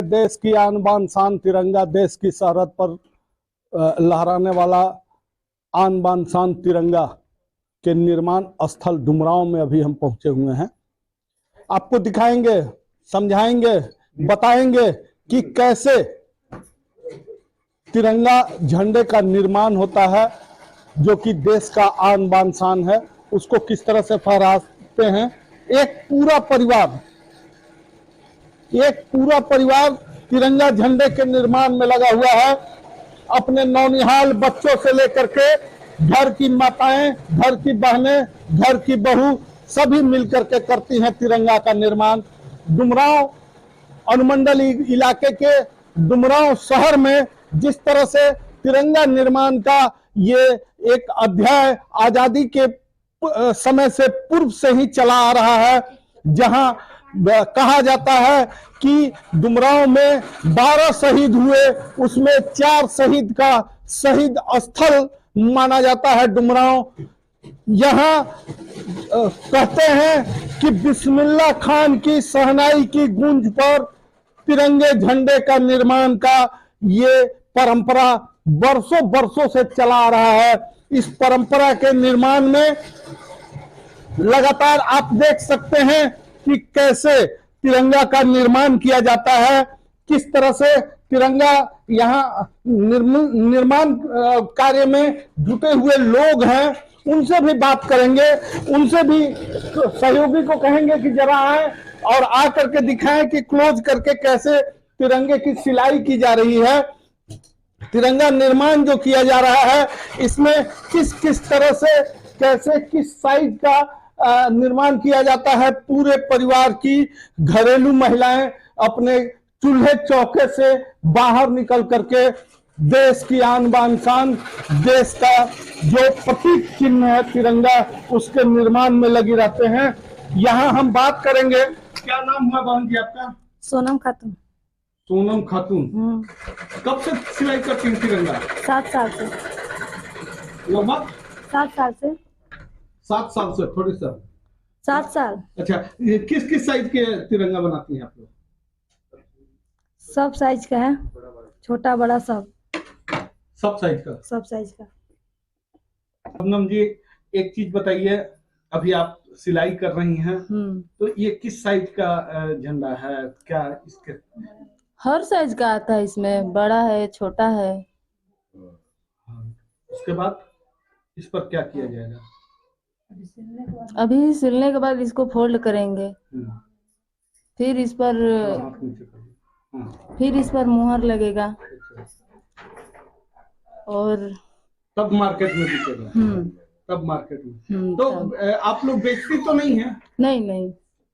देश की आन बान शान तिरंगा, देश की सरहद पर लहराने वाला आन बान शान तिरंगा के निर्माण स्थल डुमरांव में अभी हम पहुंचे हुए हैं। आपको दिखाएंगे, समझाएंगे, बताएंगे कि कैसे तिरंगा झंडे का निर्माण होता है, जो कि देश का आन बान शान है, उसको किस तरह से फहराते हैं। एक पूरा परिवार तिरंगा झंडे के निर्माण में लगा हुआ है। अपने नौनिहाल बच्चों से लेकर के घर की माताएं, घर की बहनें, घर की बहू सभी मिलकर के करती हैं तिरंगा का निर्माण। डुमरांव अनुमंडल इलाके के डुमरांव शहर में जिस तरह से तिरंगा निर्माण का ये एक अध्याय आजादी के समय से पूर्व से ही चला आ रहा है, जहां कहा जाता है कि डुमरांव में 12 शहीद हुए, उसमें 4 शहीद का शहीद स्थल माना जाता है डुमरांव। यहाँ कहते हैं कि बिस्मिल्लाह खान की शहनाई की गूंज पर तिरंगे झंडे का निर्माण का ये परंपरा वर्षों से चला आ रहा है। इस परंपरा के निर्माण में लगातार आप देख सकते हैं कि कैसे तिरंगा का निर्माण किया जाता है, किस तरह से तिरंगा यहाँ निर्माण कार्य में जुटे हुए लोग हैं, उनसे भी बात करेंगे, उनसे भी सहयोगी को कहेंगे कि जरा आए और आकर के दिखाएं कि क्लोज करके कैसे तिरंगे की सिलाई की जा रही है, तिरंगा निर्माण जो किया जा रहा है इसमें किस किस तरह से कैसे किस साइज का निर्माण किया जाता है। पूरे परिवार की घरेलू महिलाएं अपने चूल्हे चौके से बाहर निकल करके देश की आन बान शान, देश का जो प्रतीक चिन्ह है तिरंगा, उसके निर्माण में लगी रहते हैं। यहाँ हम बात करेंगे। क्या नाम हुआ बहन जी आपका? सोनम खातून। सोनम खातून। कब से सिलाई करती हैं तिरंगा? 7 साल से। लगभग 7 साल से। 7 साल से, थोड़ी सा 7 साल। अच्छा, ये किस किस साइज के तिरंगा बनाती हैं आप लोग? सब साइज का है, छोटा बड़ा सब साइज का। सब साइज का। शबनम जी, एक चीज बताइए, अभी आप सिलाई कर रही हैं, तो ये किस साइज का झंडा है? क्या इसके हर साइज का आता है, इसमें बड़ा है, छोटा है। उसके बाद इस पर क्या किया जाएगा? अभी सिलने के बाद इसको फोल्ड करेंगे, फिर इस पर मुहर लगेगा और तब मार्केट में बिकेगा। तब मार्केट में। तो आप लोग बेचती तो नहीं है? नहीं,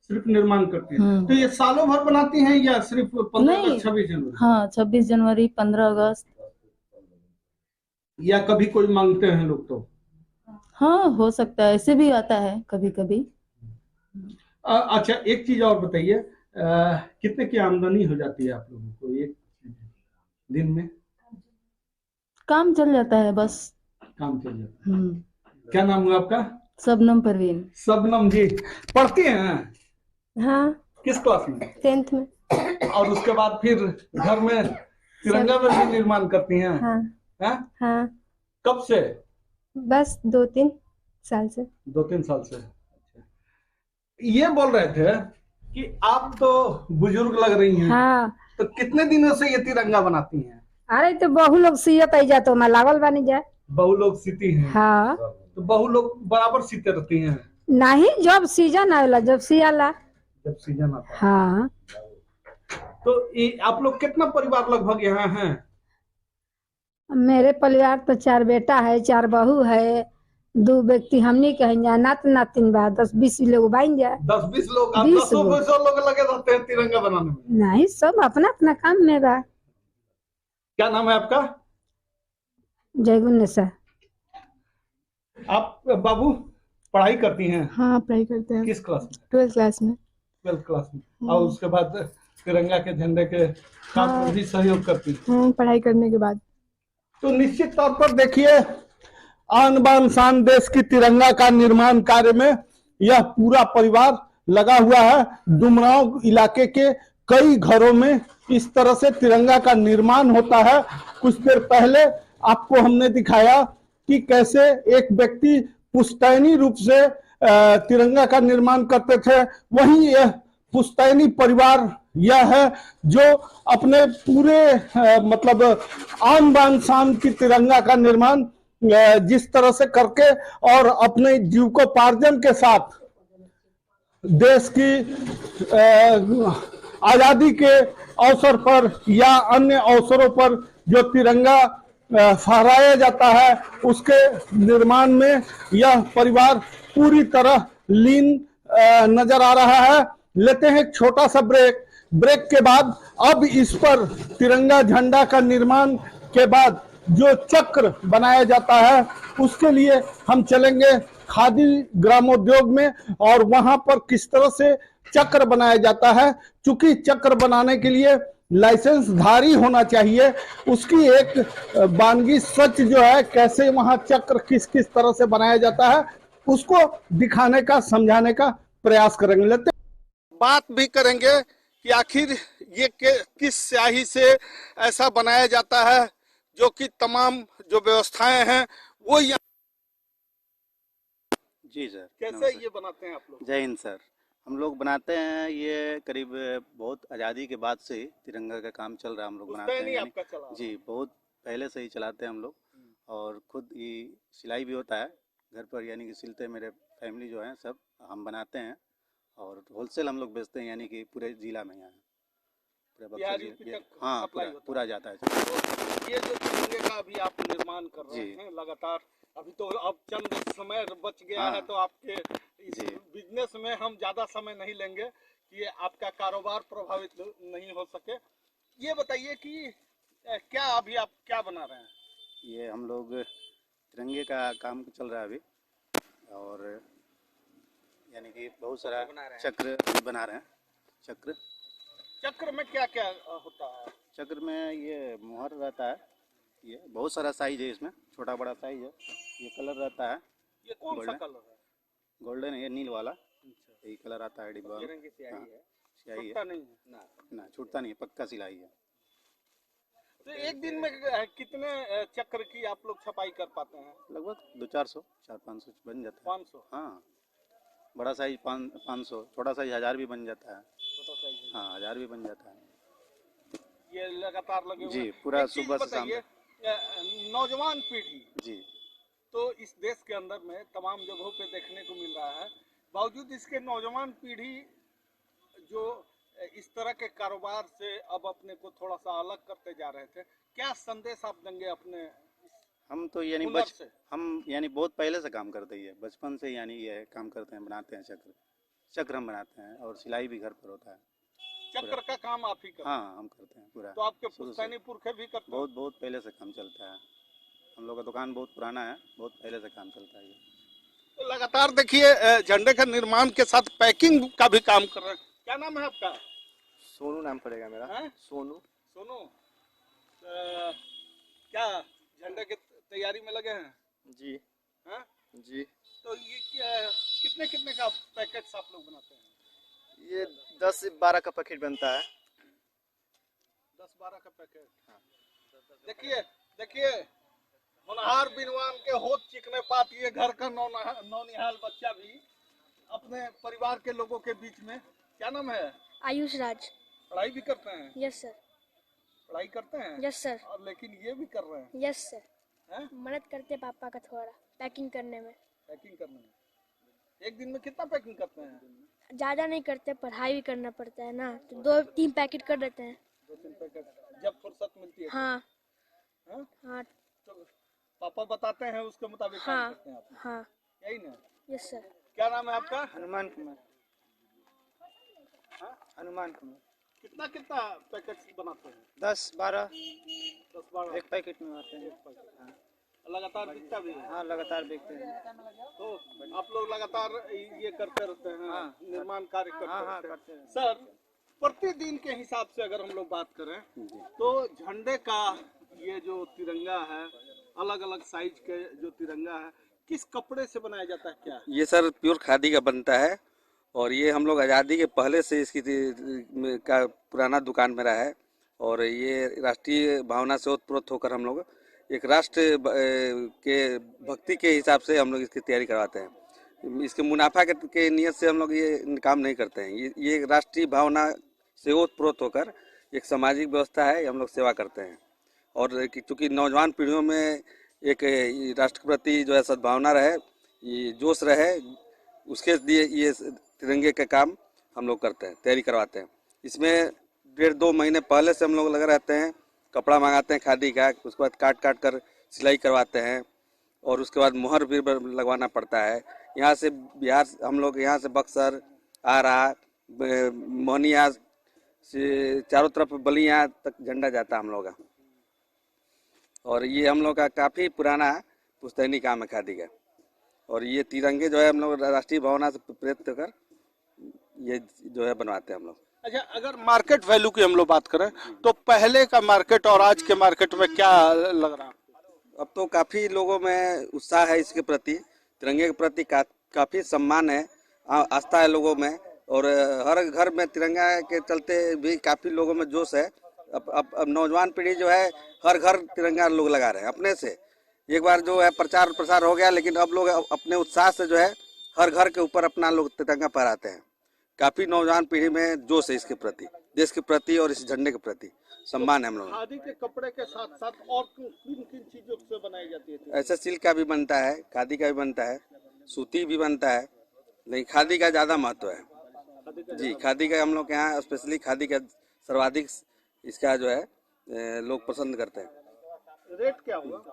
सिर्फ निर्माण करती हैं। तो ये सालों भर बनाती हैं या सिर्फ 15 अगस्त 26 जनवरी? हाँ, 26 जनवरी, 15 अगस्त। या कभी कोई मांगते हैं लोग तो? हाँ, हो सकता है, ऐसे भी आता है कभी कभी। अच्छा, एक चीज और बताइए, कितने की आमदनी हो जाती है आप लोगों को एक दिन में? काम चल जाता है, बस काम चल जाता है। क्या नाम हुआ आपका? शबनम परवीन। शबनम जी, पढ़ती हैं? हाँ। किस क्लास में? 10th में। और उसके बाद फिर घर में तिरंगा में भी निर्माण करती हैं? हाँ। हाँ। कब से? बस 2-3 साल से। 2-3 साल से। ये बोल रहे थे कि आप तो बुजुर्ग लग रही हैं। हाँ। तो कितने दिनों से ये तिरंगा बनाती हैं? अरे तो बहु लोग सियत जा तो मैं लागल बनी जाए। बहु लोग सीती हैं? हाँ। तो बहु लोग बराबर सीते रहती हैं? नहीं, जब सीजन आवेला, जब सियाला। जब सीजन आता है। हाँ। तो आप लोग कितना परिवार लगभग यहाँ हैं? मेरे परिवार तो 4 बेटा है, 4 बहू है, 2 व्यक्ति हमनी कहेंगे, नात नातिन बा, 10-20 लोग बाइन जाए। 10-20 लोग? 10 लोग लगे रहते हैं तिरंगा बनाने में? नहीं, सब अपना अपना काम में बा। क्या नाम है आपका? जयगुन्नेसा। आप बाबू पढ़ाई करती हैं? हाँ, पढ़ाई करते हैं। किस क्लास में? 12th क्लास में। 12th क्लास में। और उसके बाद तिरंगा के झंडे के काम में भी सहयोग करती हैं? पढ़ाई करने के बाद। तो निश्चित तौर पर देखिए, आन बान शान देश की तिरंगा का निर्माण कार्य में यह पूरा परिवार लगा हुआ है। डुमरांव इलाके के कई घरों में इस तरह से तिरंगा का निर्माण होता है। कुछ देर पहले आपको हमने दिखाया कि कैसे एक व्यक्ति पुश्तैनी रूप से तिरंगा का निर्माण करते थे। वहीं यह पुश्तैनी परिवार यह है जो अपने पूरे मतलब आन बान शान की तिरंगा का निर्माण जिस तरह से करके और अपने जीविकोपार्जन के साथ देश की आजादी के अवसर पर या अन्य अवसरों पर जो तिरंगा फहराया जाता है उसके निर्माण में यह परिवार पूरी तरह लीन नजर आ रहा है। लेते हैं एक छोटा सा ब्रेक के बाद अब इस पर तिरंगा झंडा का निर्माण के बाद जो चक्र बनाया जाता है उसके लिए हम चलेंगे खादी ग्रामोद्योग में और वहां पर किस तरह से चक्र बनाया जाता है। चूंकि चक्र बनाने के लिए लाइसेंस धारी होना चाहिए, उसकी एक वानगी सच जो है कैसे वहां चक्र किस किस तरह से बनाया जाता है उसको दिखाने का समझाने का प्रयास करेंगे। लेते बात भी करेंगे कि आखिर ये किस स्याही से ऐसा बनाया जाता है जो कि तमाम जो व्यवस्थाएं हैं वो यहाँ। जी सर, कैसे ये बनाते हैं आप लोग? जय हिंद सर। हम लोग बनाते हैं ये करीब बहुत आज़ादी के बाद से ही तिरंगा का काम चल रहा है। हम लोग बनाते हैं आपका चला जी, बहुत पहले से ही चलाते हैं हम लोग। और खुद ही सिलाई भी होता है घर पर, यानी कि सिलते मेरे फैमिली जो है सब हम बनाते हैं और होलसेल हम लोग बेचते हैं, यानी कि पूरे जिला में यहाँ हाँ पूरा जाता है। तो ये जो तिरंगे का अभी आप निर्माण कर रहे हैं लगातार, अभी तो अब चंद समय बच गया है, तो आपके इस बिजनेस में हम ज्यादा समय नहीं लेंगे कि आपका कारोबार प्रभावित नहीं हो सके। ये बताइए कि क्या अभी आप क्या बना रहे हैं? ये हम लोग तिरंगे का काम चल रहा है अभी, और यानी कि बहुत सारा चक्र बना रहे हैं। चक्र में क्या क्या होता है? चक्र में ये मुहर रहता है, ये बहुत सारा साइज है, इसमें छोटा बड़ा साइज है। ये कलर रहता है, ये कौन सा कलर है? गोल्डन है, ये नील वाला यही कलर आता है डिब्बा में। स्याही है ना, छूटता नहीं है, पक्का सिलाई है। तो एक दिन में कितने चक्र की आप लोग छपाई कर पाते हैं? लगभग 200-400 400-500 बन जाता है। 500? हाँ, बड़ा साइज 500, छोटा साइज 1000 भी बन जाता है। छोटा साइज? हाँ, 1000 भी बन जाता है। ये लगातार लगे हुए जी, पूरा सुबह से शाम। नौजवान पीढ़ी जी तो इस देश के अंदर में तमाम जगहों पे देखने को मिल रहा है, बावजूद इसके नौजवान पीढ़ी जो इस तरह के कारोबार से अब अपने को थोड़ा सा अलग करते जा रहे थे, क्या संदेश आप देंगे अपने? हम तो यानी हम यानी बहुत पहले से काम करते ही है, बचपन से यानी ये काम करते हैं, बनाते हैं चक्र हम बनाते हैं, और सिलाई भी घर पर होता है। चक्र का काम आप ही करते हैं? हाँ, हम करते हैं पूरा। तो आपके पुश्तैनी पुरखे भी करते हैं? बहुत पहले से काम चलता है। हम लोग का दुकान बहुत पुराना है, बहुत पहले से काम चलता है। तो लगातार देखिए झंडे का निर्माण के साथ पैकिंग का भी काम कर रहे हैं। क्या नाम है आपका? सोनू नाम पड़ेगा मेरा। है? सोनू क्या झंडे की तैयारी में लगे हैं? जी है? जी। तो ये कितने का पैकेट आप लोग बनाते हैं? ये 10 से 12 का पैकेट बनता है। 10-12 का पैकेट। हाँ। देखिए होनहार बिनवान के होत चिकने पात, ये घर का नौनिहाल बच्चा भी अपने परिवार के लोगों के बीच में। क्या नाम है? आयुष राज। पढ़ाई भी करते हैं? Yes sir. पढ़ाई करते हैं? Yes sir. और लेकिन ये भी कर रहे हैं? Yes sir. मदद करते पापा का थोड़ा पैकिंग करने में। एक दिन में कितना पैकिंग करते हैं? ज्यादा नहीं करते, पढ़ाई भी करना पड़ता है ना, तो 2-3 पैकेट कर देते हैं। 2-3 पैकेट जब फुर्सत मिलती है? हाँ हाँ। तो पापा बताते हैं उसके मुताबिक काम करते हैं आप? हाँ। यही ना? Yes sir. क्या नाम है आपका? हनुमान कुमार। हनुमान कुमार। कितना पैकेट बनाते हैं? 10-12 10-12 एक पैकेट में आते हैं। हाँ। लगातार बिकता भी है? हाँ, लगातार बिकते हैं। तो आप लोग लगातार ये करते रहते हैं? हाँ, निर्माण कार्य करते हैं। सर, प्रतिदिन के हिसाब से अगर हम लोग बात करें तो झंडे का ये जो तिरंगा है, अलग अलग साइज के जो तिरंगा है, किस कपड़े से बनाया जाता है? क्या ये सर प्योर खादी का बनता है, और ये हम लोग आज़ादी के पहले से इसकी का पुराना दुकान मेरा है, और ये राष्ट्रीय भावना से ओतप्रोत होकर हम लोग एक राष्ट्र के भक्ति के हिसाब से हम लोग इसकी तैयारी करवाते हैं। इसके मुनाफा के नियत से हम लोग ये काम नहीं करते हैं। ये राष्ट्रीय भावना से ओतप्रोत होकर एक सामाजिक व्यवस्था है, हम लोग सेवा करते हैं। और चूँकि नौजवान पीढ़ियों में एक राष्ट्र के प्रति जो है सद्भावना रहे, ये जोश रहे, उसके लिए ये तिरंगे का काम हम लोग करते हैं, तैयारी करवाते हैं। इसमें 1.5-2 महीने पहले से हम लोग लगे रहते हैं, कपड़ा मंगाते हैं खादी का, उसके बाद काट कर सिलाई करवाते हैं और उसके बाद मुहर भी लगवाना पड़ता है। यहाँ से बिहार हम लोग यहाँ से बक्सर, आरा, मोहनिया से चारों तरफ बलिया तक झंडा जाता है हम लोग का। और ये हम लोग का काफ़ी पुराना पुश्तैनी काम है खादी का। और ये तिरंगे जो है हम लोग राष्ट्रीय भावना से प्रेरित होकर ये जो है बनवाते हैं हम लोग। अच्छा, अगर मार्केट वैल्यू की हम लोग बात करें तो पहले का मार्केट और आज के मार्केट में क्या लग रहा है? अब तो काफ़ी लोगों में उत्साह है इसके प्रति, तिरंगे के प्रति काफ़ी सम्मान है, आस्था है लोगों में। और हर घर में तिरंगा के चलते भी काफ़ी लोगों में जोश है। अब नौजवान पीढ़ी जो है हर घर तिरंगा लोग लगा रहे हैं अपने से। एक बार जो है प्रचार प्रसार हो गया, लेकिन अब लोग अपने उत्साह से जो है हर घर के ऊपर अपना लोग तिरंगा फहराते हैं। काफ़ी नौजवान पीढ़ी में जोश है इसके प्रति, देश के प्रति और इस झंडे के प्रति सम्मान है हम लोग। खादी के कपड़े के साथ साथ और किन किन चीजों से बनाई जाती है? ऐसे सिल्क का भी बनता है, खादी का भी बनता है, सूती भी बनता है, लेकिन खादी का ज़्यादा महत्व है जी। खादी का हम लोग के यहाँ स्पेशली खादी का सर्वाधिक इसका जो है लोग पसंद करते हैं। रेट क्या हुआ?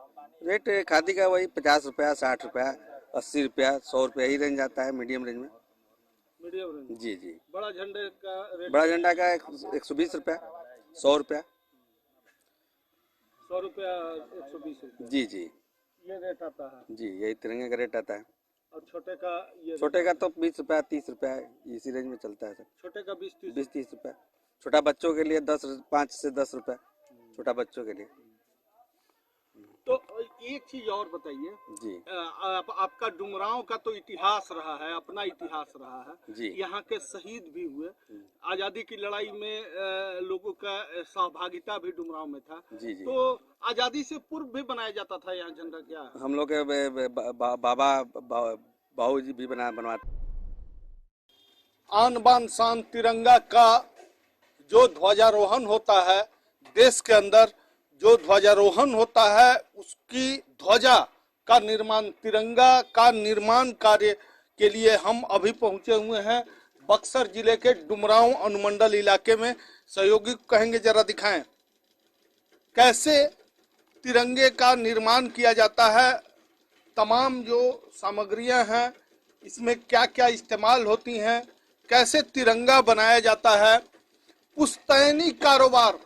रेट खादी का वही 50 रुपया, 60 रुपया, 80 रुपया, 100 रुपया ही रेंज आता है, मीडियम रेंज में। Medium range? जी जी। बड़ा झंडे का रेट? बड़ा झंडा का 120 रुपया, 100 रुपया। 100 रुपया, 120 रुपया? जी जी, ये रेट आता है जी, यही तिरंगे का रेट आता है। और छोटे का? ये छोटे का तो 20 रुपया, 30 रुपया, इसी रेंज में चलता है सर। छोटे का 20-30 रुपया। छोटा बच्चों के लिए 5 से 10 रुपया, छोटा बच्चों के लिए। तो एक चीज और बताइए जी। आपका डुमरांव का तो इतिहास रहा है, अपना इतिहास रहा है जी। यहाँ के शहीद भी हुए, आजादी की लड़ाई में लोगों का सहभागिता भी डुमरांव में था। जी जी। तो आजादी से पूर्व भी बनाया जाता था यहाँ झंडा क्या? हम लोग के बाबा बाबू जी भी बनवाते। आन बान शान तिरंगा का जो ध्वजारोहण होता है, देश के अंदर जो ध्वजारोहण होता है, उसकी ध्वजा का निर्माण, तिरंगा का निर्माण कार्य के लिए हम अभी पहुंचे हुए हैं बक्सर जिले के डुमरांव अनुमंडल इलाके में। सहयोगी कहेंगे जरा दिखाएं कैसे तिरंगे का निर्माण किया जाता है, तमाम जो सामग्रियां हैं इसमें क्या क्या इस्तेमाल होती हैं, कैसे तिरंगा बनाया जाता है। पुश्तैनी कारोबार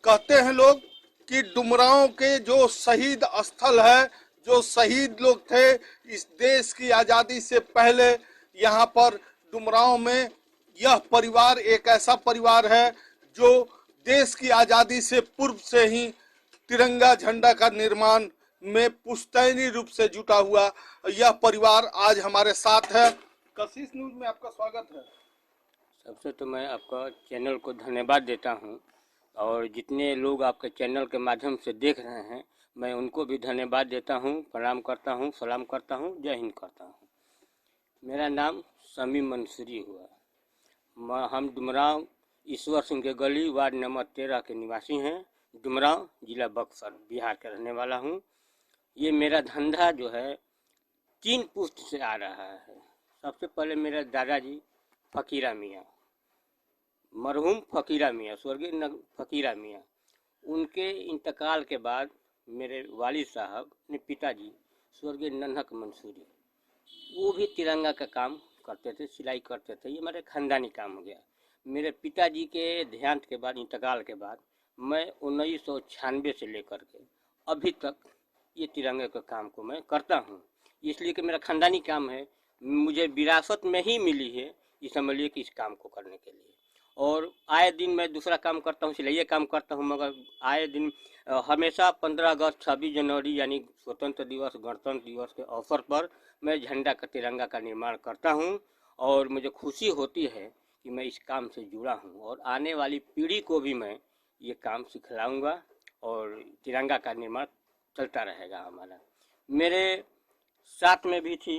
कहते हैं लोग कि डुमरांव के जो शहीद स्थल है, जो शहीद लोग थे इस देश की आज़ादी से पहले, यहाँ पर डुमरांव में यह परिवार एक ऐसा परिवार है जो देश की आज़ादी से पूर्व से ही तिरंगा झंडा का निर्माण में पुश्तैनी रूप से जुटा हुआ यह परिवार आज हमारे साथ है। कशिश न्यूज में आपका स्वागत है। सबसे तो मैं आपका चैनल को धन्यवाद देता हूं, और जितने लोग आपके चैनल के माध्यम से देख रहे हैं मैं उनको भी धन्यवाद देता हूं, प्रणाम करता हूं, सलाम करता हूं, जय हिंद करता हूं। मेरा नाम शमीम मंसूरी हुआ। हम डुमरांव ईश्वर सिंह के गली वार्ड नंबर 13 के निवासी हैं। डुमरांव जिला बक्सर बिहार का रहने वाला हूं। ये मेरा धंधा जो है 3 पुश्त से आ रहा है। सबसे पहले मेरे दादाजी फ़कीरा मियाँ, मरहूम फ़कीरा मियाँ, स्वर्गीय फ़कीरा मियाँ, उनके इंतकाल के बाद मेरे वालिद साहब ने पिताजी स्वर्गीय नन्हक मंसूरी, वो भी तिरंगा का काम करते थे, सिलाई करते थे। ये मेरे ख़ानदानी काम हो गया। मेरे पिताजी के देहांत के बाद, इंतकाल के बाद, मैं 1996 से लेकर के अभी तक ये तिरंगे के काम को मैं करता हूँ। इसलिए कि मेरा ख़ानदानी काम है, मुझे विरासत में ही मिली है, ये समझ लिए कि इस काम को करने के लिए। और आए दिन मैं दूसरा काम करता हूँ, सिलाई काम करता हूँ, मगर आए दिन हमेशा 15 अगस्त 26 जनवरी यानी स्वतंत्र दिवस, गणतंत्र दिवस के अवसर पर मैं झंडा का, तिरंगा का निर्माण करता हूँ। और मुझे खुशी होती है कि मैं इस काम से जुड़ा हूँ और आने वाली पीढ़ी को भी मैं ये काम सिखलाऊंगा और तिरंगा का निर्माण चलता रहेगा हमारा। मेरे साथ में भी थी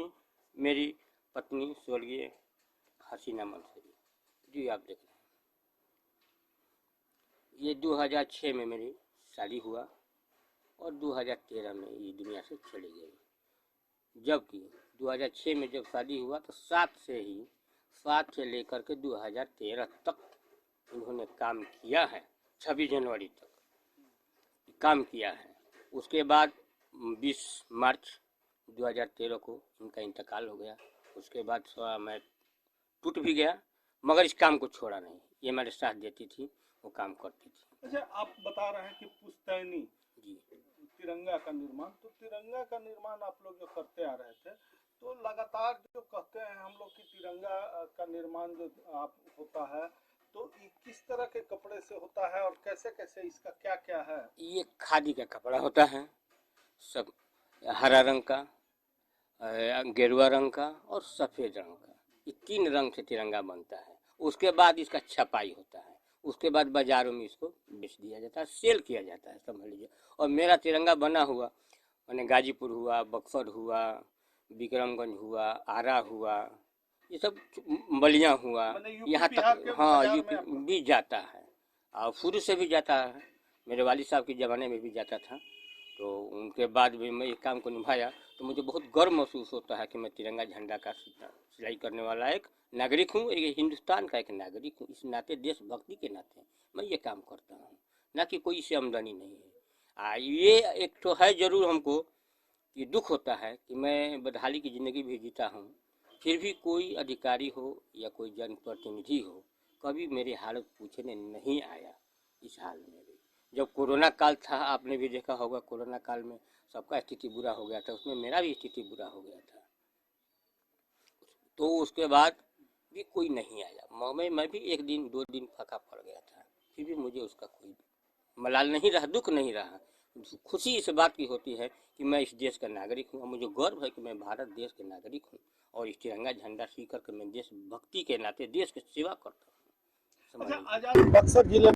मेरी पत्नी स्वर्गीय हसीना मंसूरी जी, आप देख रहे हैं। ये 2006 में मेरी शादी हुआ और 2013 में ये दुनिया से चली गई। जबकि 2006 में जब शादी हुआ तो 7 से लेकर के 2013 तक उन्होंने काम किया है, 26 जनवरी तक काम किया है। उसके बाद 20 मार्च 2013 को इनका इंतकाल हो गया। उसके बाद थोड़ा मैं टूट भी गया, मगर इस काम को छोड़ा नहीं। ये मेरे साथ देती थी, वो काम करती थी। अच्छा, आप बता रहे हैं कि पुश्तैनी जी, तिरंगा का निर्माण, तो तिरंगा का निर्माण आप लोग जो करते आ रहे थे, तो लगातार जो कहते हैं हम लोग कि तिरंगा का निर्माण जो आप होता है, तो ये किस तरह के कपड़े से होता है और कैसे कैसे, इसका क्या क्या है? ये खादी का कपड़ा होता है, सब हरा रंग का, गेरुआ रंग का और सफ़ेद रंग का। ये 3 रंग से तिरंगा बनता है। उसके बाद इसका छपाई होता है, उसके बाद बाज़ारों में इसको बेच दिया जाता है, सेल किया जाता है, समझ लीजिए। और मेरा तिरंगा बना हुआ मैंने गाजीपुर हुआ, बक्सर हुआ, विक्रमगंज हुआ, आरा हुआ, ये सब बलिया हुआ, यहाँ तक, हाँ, यूपी भी जाता है और शुरू से भी जाता है। मेरे वालिद साहब के ज़माने में भी जाता था, तो उनके बाद भी मैं ये काम को निभाया। तो मुझे बहुत गर्व महसूस होता है कि मैं तिरंगा झंडा का सिलाई करने वाला एक नागरिक हूँ, एक हिंदुस्तान का एक नागरिक हूँ। इस नाते, देशभक्ति के नाते मैं ये काम करता हूँ, ना कि कोई इससे आमदनी नहीं है। ये एक तो है ज़रूर हमको कि दुख होता है कि मैं बदहाली की ज़िंदगी भी जीता हूँ, फिर भी कोई अधिकारी हो या कोई जनप्रतिनिधि हो कभी मेरी हालत पूछने नहीं आया। इस हाल में भी जब कोरोना काल था, आपने भी देखा होगा, कोरोना काल में सबका स्थिति बुरा हो गया था, उसमें मेरा भी स्थिति बुरा हो गया था। तो उसके बाद भी कोई नहीं आया। मैं भी 1 दिन 2 दिन फंका पड़ गया था, फिर भी मुझे उसका कोई मलाल नहीं रहा, दुख नहीं रहा। खुशी इस बात की होती है कि मैं इस देश का नागरिक हूँ और मुझे गर्व है कि मैं भारत देश के नागरिक हूँ और इस तिरंगा झंडा सीख कर मैं देशभक्ति के नाते देश की सेवा करता हूँ। बक्सर जिले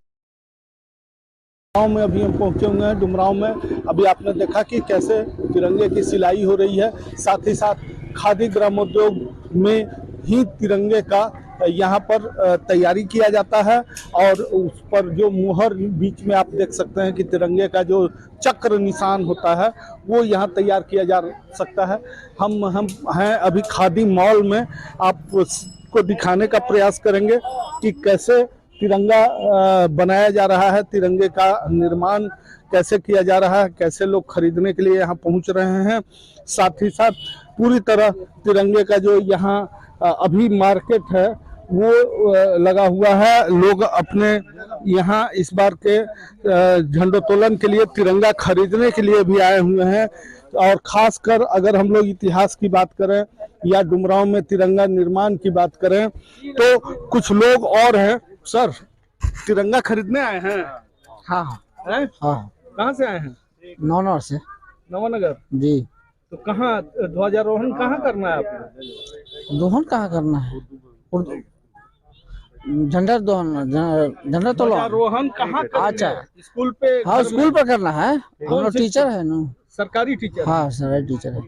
गाँव में अभी हम पहुंचे हुए हैं, डुमरांव में। अभी आपने देखा कि कैसे तिरंगे की सिलाई हो रही है, साथ ही साथ खादी ग्रामोद्योग में ही तिरंगे का यहाँ पर तैयारी किया जाता है और उस पर जो मुहर बीच में आप देख सकते हैं कि तिरंगे का जो चक्र निशान होता है वो यहाँ तैयार किया जा सकता है। हम हैं अभी खादी मॉल में, आपको दिखाने का प्रयास करेंगे कि कैसे तिरंगा बनाया जा रहा है, तिरंगे का निर्माण कैसे किया जा रहा है, कैसे लोग खरीदने के लिए यहाँ पहुँच रहे हैं। साथ ही साथ पूरी तरह तिरंगे का जो यहाँ अभी मार्केट है वो लगा हुआ है। लोग अपने यहाँ इस बार के झंडोत्तोलन के लिए तिरंगा खरीदने के लिए भी आए हुए हैं। और खासकर अगर हम लोग इतिहास की बात करें या डुमरांव में तिरंगा निर्माण की बात करें तो कुछ लोग और हैं। सर, तिरंगा खरीदने आए हैं? हाँ हैं? हाँ। कहाँ से आए हैं? नौनगर से। नवानगर जी। तो कहाँ ध्वजारोहण कहाँ करना है आपको? दोहन कहाँ करना है? झंडा दोहन, झंडा तो ध्वजारोहण कहाँ करना है? अच्छा, स्कूल पे? हाँ, स्कूल पर करना है। हम लोग टीचर है ना। सरकारी टीचर? हाँ, सरकारी टीचर है।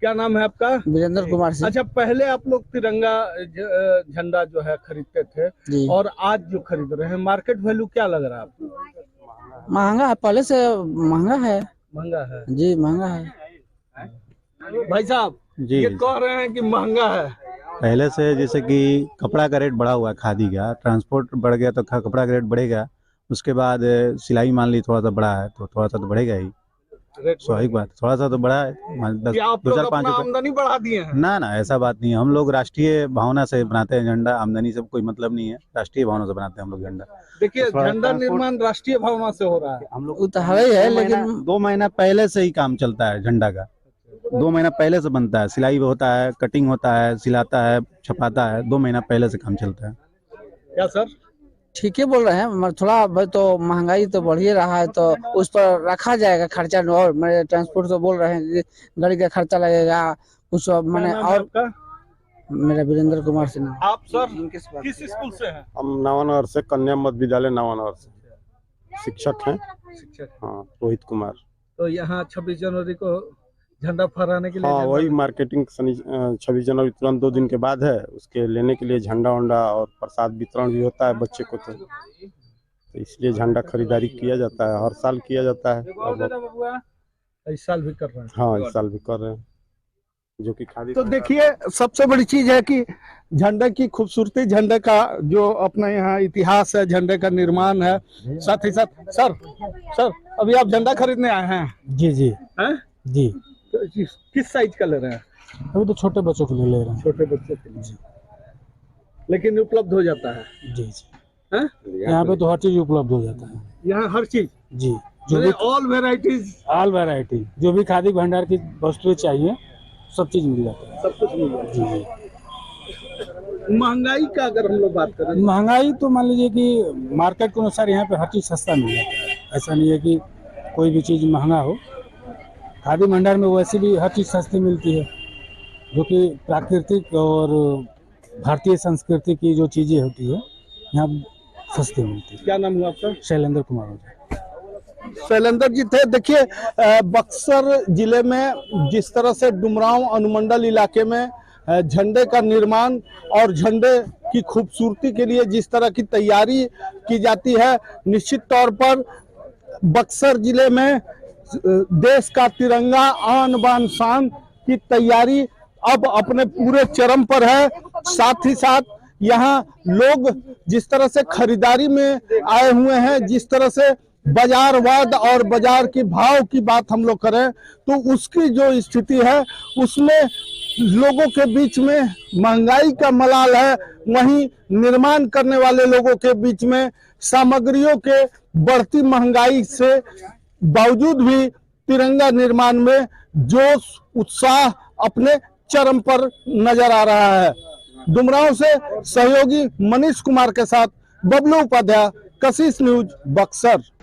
क्या नाम है आपका? वीरेंद्र कुमार सिंह। अच्छा, पहले आप लोग तिरंगा झंडा जो है खरीदते थे जी, और आज जो खरीद रहे हैं, मार्केट वैल्यू क्या लग रहा है आपको? महंगा है, पहले से महंगा है। महंगा है जी, महंगा है। भाई साहब जी, ये कह रहे हैं कि महंगा है। पहले से जैसे कि कपड़ा का रेट बढ़ा हुआ है, खादी का ट्रांसपोर्ट बढ़ गया तो कपड़ा का रेट बढ़ेगा। उसके बाद सिलाई मान ली थोड़ा सा बढ़ा है तो थोड़ा सा तो बढ़ेगा ही, स्वाभाविक बात, थोड़ा सा तो बढ़ा है। 2-4-5 आमदनी बढ़ा दिए हैं? ना, ऐसा बात नहीं है। हम लोग राष्ट्रीय भावना से बनाते हैं झंडा, आमदनी से कोई मतलब नहीं है, राष्ट्रीय भावना से बनाते हैं हम लोग झंडा। देखिए, झंडा निर्माण राष्ट्रीय भावना से हो रहा है। हम लोग वो तो है, लेकिन 2 महीना पहले से ही काम चलता है झंडा का। 2 महीना पहले से बनता है, सिलाई होता है, कटिंग होता है, सिलाता है, छपाता है, 2 महीना पहले से काम चलता है। क्या सर? ठीक है बोल रहे हैं, मगर थोड़ा तो महंगाई तो बढ़ ही रहा है, तो उस पर रखा जाएगा खर्चा। और मेरे ट्रांसपोर्ट तो बोल रहे हैं कि गाड़ी का खर्चा लगेगा कुछ, मैंने और मेरा वीरेंद्र कुमार सिन्हा। आप सर किस स्कूल से हैं? हम नवानगर से, कन्या मध्य विद्यालय नवानगर से शिक्षक हैं। शिक्षक। हाँ, रोहित कुमार। तो यहाँ 26 जनवरी को झंडा फहराने के लिए हाँ, वही मार्केटिंग 26 जनवरी तुरंत 2 दिन के बाद है, उसके लेने के लिए झंडा वंडा और प्रसाद वितरण भी होता है बच्चे को, तो इसलिए झंडा खरीदारी किया जाता है, हर साल किया जाता है। इस साल भी कर रहे हैं। हाँ, इस साल भी कर रहे हैं, जो कि खादी। तो देखिए, सबसे बड़ी चीज है कि झंडे की खूबसूरती, झंडे का जो अपना यहाँ इतिहास है, झंडे का निर्माण है, साथ ही साथ सर अभी आप झंडा खरीदने आए हैं? जी जी हैं? जी। तो किस साइज का ले रहे हैं? अभी तो छोटे बच्चों के लिए ले रहे हैं। छोटे बच्चों के लिए, लेकिन उपलब्ध हो जाता है? जी जी। हैं? यहाँ पे तो हर चीज उपलब्ध हो जाता है। यहाँ हर चीज? जी, जो भी ऑल वैरायटी जो भी खादी भंडार की वस्तुएं चाहिए सब चीज मिल जाता है। सब कुछ मिल जाता है। जी जी। महंगाई का अगर हम लोग बात करें, महंगाई तो मान लीजिए कि मार्केट के अनुसार यहाँ पे हर चीज सस्ता मिल जाता है। ऐसा नहीं है कि कोई भी चीज महंगा हो। खादी भंडार में वैसे भी हर चीज सस्ती मिलती है, जो कि प्राकृतिक और भारतीय संस्कृति की जो चीजें होती है यहाँ सस्ती मिलती है। क्या नाम हुआ आपका? शैलेंद्र कुमार। शैलेंद्र जी थे। देखिए, बक्सर जिले में जिस तरह से डुमरांव अनुमंडल इलाके में झंडे का निर्माण और झंडे की खूबसूरती के लिए जिस तरह की तैयारी की जाती है, निश्चित तौर पर बक्सर जिले में देश का तिरंगा आन बान शान की तैयारी अब अपने पूरे चरम पर है। साथ ही साथ यहाँ लोग जिस तरह से खरीदारी में आए हुए हैं, जिस तरह से बाजारवाद और बाजार की भाव की बात हम लोग करें तो उसकी जो स्थिति है उसमें लोगों के बीच में महंगाई का मलाल है, वहीं निर्माण करने वाले लोगों के बीच में सामग्रियों के बढ़ती महंगाई से बावजूद भी तिरंगा निर्माण में जोश उत्साह अपने चरम पर नजर आ रहा है। डुमरांव से सहयोगी मनीष कुमार के साथ बबलू उपाध्याय, कशिश न्यूज, बक्सर।